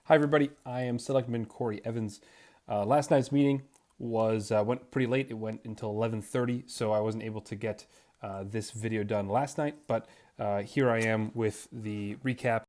Hi everybody, I am Selectman Corey Evans. Last night's meeting went pretty late. It went until 11:30, so I wasn't able to get this video done last night, but here I am with the recap.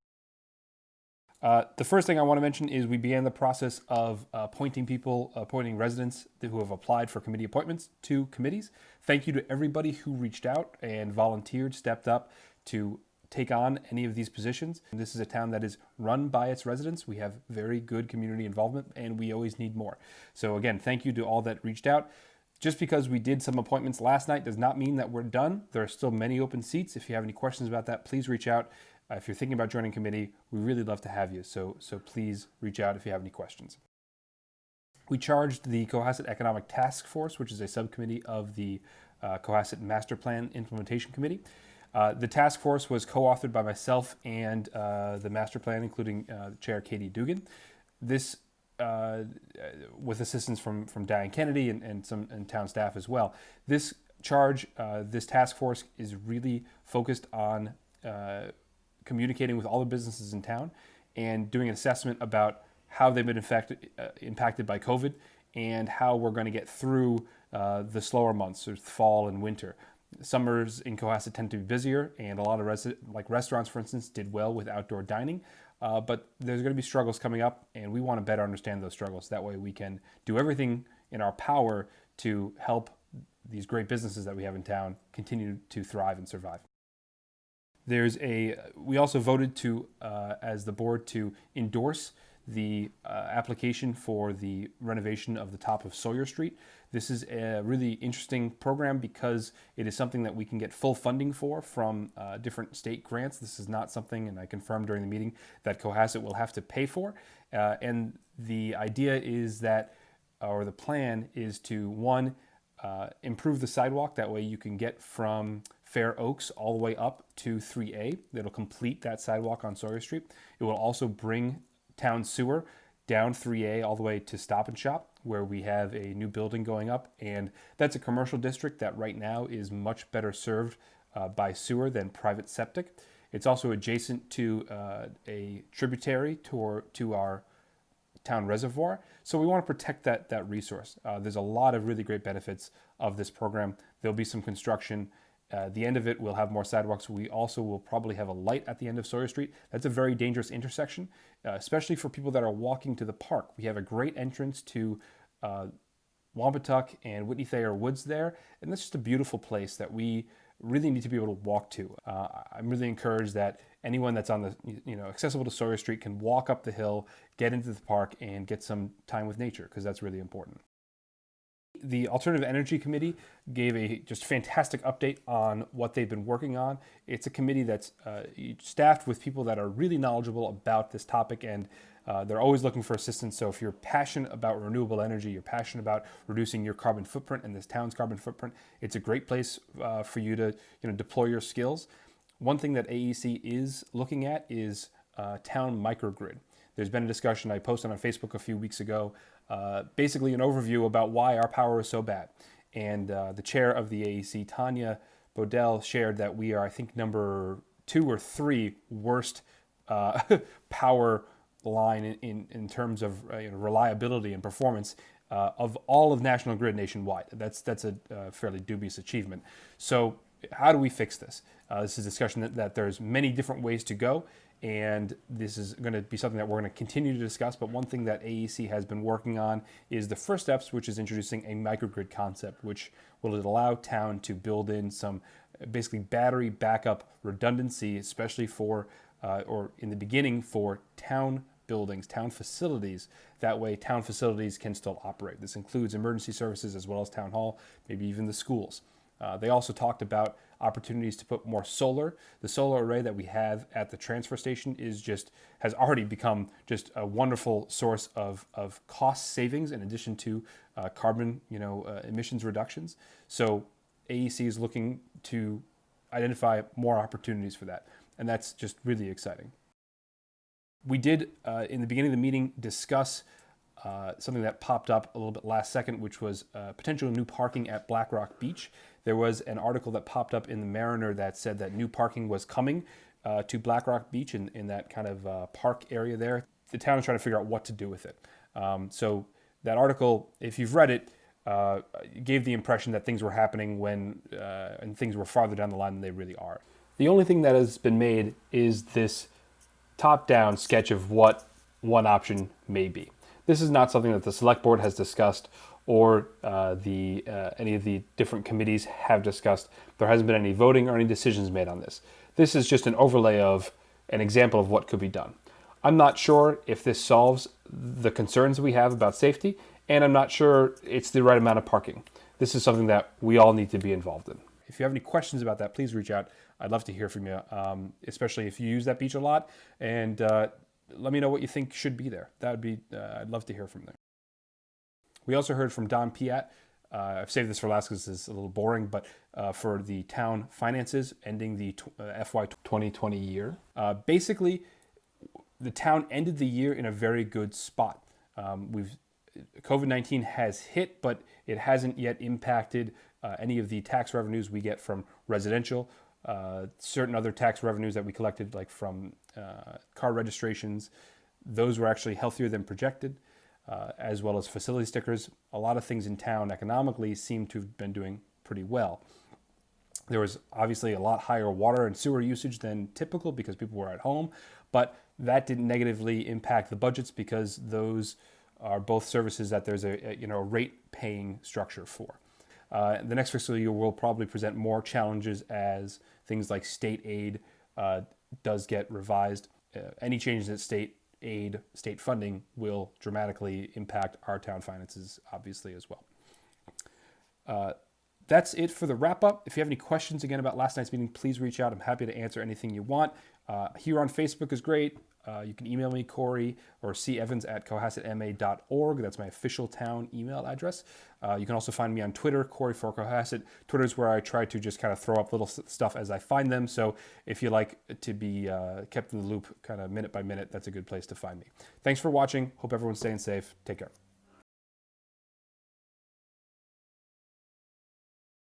The first thing I want to mention is we began the process of appointing residents who have applied for committee appointments to committees. Thank you to everybody who reached out and volunteered, stepped up to take on any of these positions. This is a town that is run by its residents. We have very good community involvement and we always need more. So again, thank you to all that reached out. Just because we did some appointments last night does not mean that we're done. There are still many open seats. If you have any questions about that, please reach out. If you're thinking about joining committee, we really love to have you. So please reach out if you have any questions. We charged the Cohasset Economic Task Force, which is a subcommittee of the Cohasset Master Plan Implementation Committee. The task force was co-authored by myself and the master plan, including Chair Katie Dugan. This, with assistance from Diane Kennedy and town staff as well. This task force is really focused on communicating with all the businesses in town and doing an assessment about how they've been impacted by COVID and how we're going to get through the slower months, or fall and winter. Summers in Cohasset tend to be busier, and a lot of restaurants, for instance, did well with outdoor dining. But there's going to be struggles coming up, and we want to better understand those struggles. That way we can do everything in our power to help these great businesses that we have in town continue to thrive and survive. We also voted to, as the board, to endorse the application for the renovation of the top of Sawyer Street. This is a really interesting program because it is something that we can get full funding for from different state grants. This is not something, and I confirmed during the meeting, that Cohasset will have to pay for. And the idea is that, or the plan is to, one, improve the sidewalk. That way you can get from Fair Oaks all the way up to 3A. That'll complete that sidewalk on Sawyer Street. It will also bring town sewer down 3A all the way to Stop and Shop, where we have a new building going up, and that's a commercial district that right now is much better served by sewer than private septic. It's also adjacent to a tributary to our town reservoir, so we want to protect that resource. There's a lot of really great benefits of this program. There'll be some construction. The end of it, we'll have more sidewalks. We also will probably have a light at the end of Sawyer Street. That's a very dangerous intersection, especially for people that are walking to the park. We have a great entrance to Wampatuck and Whitney Thayer Woods there, and that's just a beautiful place that we really need to be able to walk to. I'm really encouraged that anyone that's on the accessible to Sawyer Street can walk up the hill, get into the park, and get some time with nature, because that's really important. The Alternative Energy Committee gave a just fantastic update on what they've been working on. It's a committee that's staffed with people that are really knowledgeable about this topic, and they're always looking for assistance. So if you're passionate about renewable energy, you're passionate about reducing your carbon footprint and this town's carbon footprint, it's a great place for you to deploy your skills. One thing that AEC is looking at is town microgrid. There's been a discussion I posted on Facebook a few weeks ago, basically an overview about why our power is so bad. And the chair of the AEC, Tanya Bodell, shared that we are, I think, number 2 or 3 worst power line in terms of reliability and performance of all of National Grid nationwide. That's a fairly dubious achievement. So how do we fix this? This is a discussion that there's many different ways to go, and this is going to be something that we're going to continue to discuss. But one thing that AEC has been working on is the first steps, which is introducing a microgrid concept, which will allow town to build in some basically battery backup redundancy, especially for, or in the beginning, for town buildings, town facilities. That way town facilities can still operate. This includes emergency services as well as town hall, maybe even the schools. They also talked about opportunities to put more solar. The solar array that we have at the transfer station has already become just a wonderful source of cost savings in addition to carbon emissions reductions. So AEC is looking to identify more opportunities for that, and that's just really exciting. We did, in the beginning of the meeting, discuss something that popped up a little bit last second, which was potential new parking at Black Rock Beach. There was an article that popped up in the Mariner that said that new parking was coming to Black Rock Beach in that kind of park area there. the town is trying to figure out what to do with it. So that article, if you've read it, gave the impression that things were happening when and things were farther down the line than they really are. The only thing that has been made is this top-down sketch of what one option may be. This is not something that the select board has discussed or any of the different committees have discussed. There hasn't been any voting or any decisions made on this. This is just an overlay of an example of what could be done. I'm not sure if this solves the concerns we have about safety, and I'm not sure it's the right amount of parking. This is something that we all need to be involved in. If you have any questions about that, please reach out. I'd love to hear from you, especially if you use that beach a lot, and let me know what you think should be there. That would be, I'd love to hear from them. We also heard from Don Piat. I've saved this for last because it's a little boring, but for the town finances ending the FY 2020 year. Basically, the town ended the year in a very good spot. COVID-19 has hit, but it hasn't yet impacted any of the tax revenues we get from residential. Certain other tax revenues that we collected, like from car registrations, those were actually healthier than projected, as well as facility stickers. A lot of things in town economically seem to have been doing pretty well. There was obviously a lot higher water and sewer usage than typical because people were at home, but that didn't negatively impact the budgets because those are both services that there's a rate paying structure for. The next fiscal year will probably present more challenges as things like state aid does get revised. Any changes in state aid, state funding will dramatically impact our town finances, obviously, as well. That's it for the wrap up. If you have any questions again about last night's meeting, please reach out. I'm happy to answer anything you want. Here on Facebook is great. You can email me, Corey, or cevans@cohassetma.org. That's my official town email address. You can also find me on Twitter, Corey for Cohasset. Twitter is where I try to just kind of throw up little stuff as I find them. So if you like to be kept in the loop kind of minute by minute, that's a good place to find me. Thanks for watching. Hope everyone's staying safe. Take care.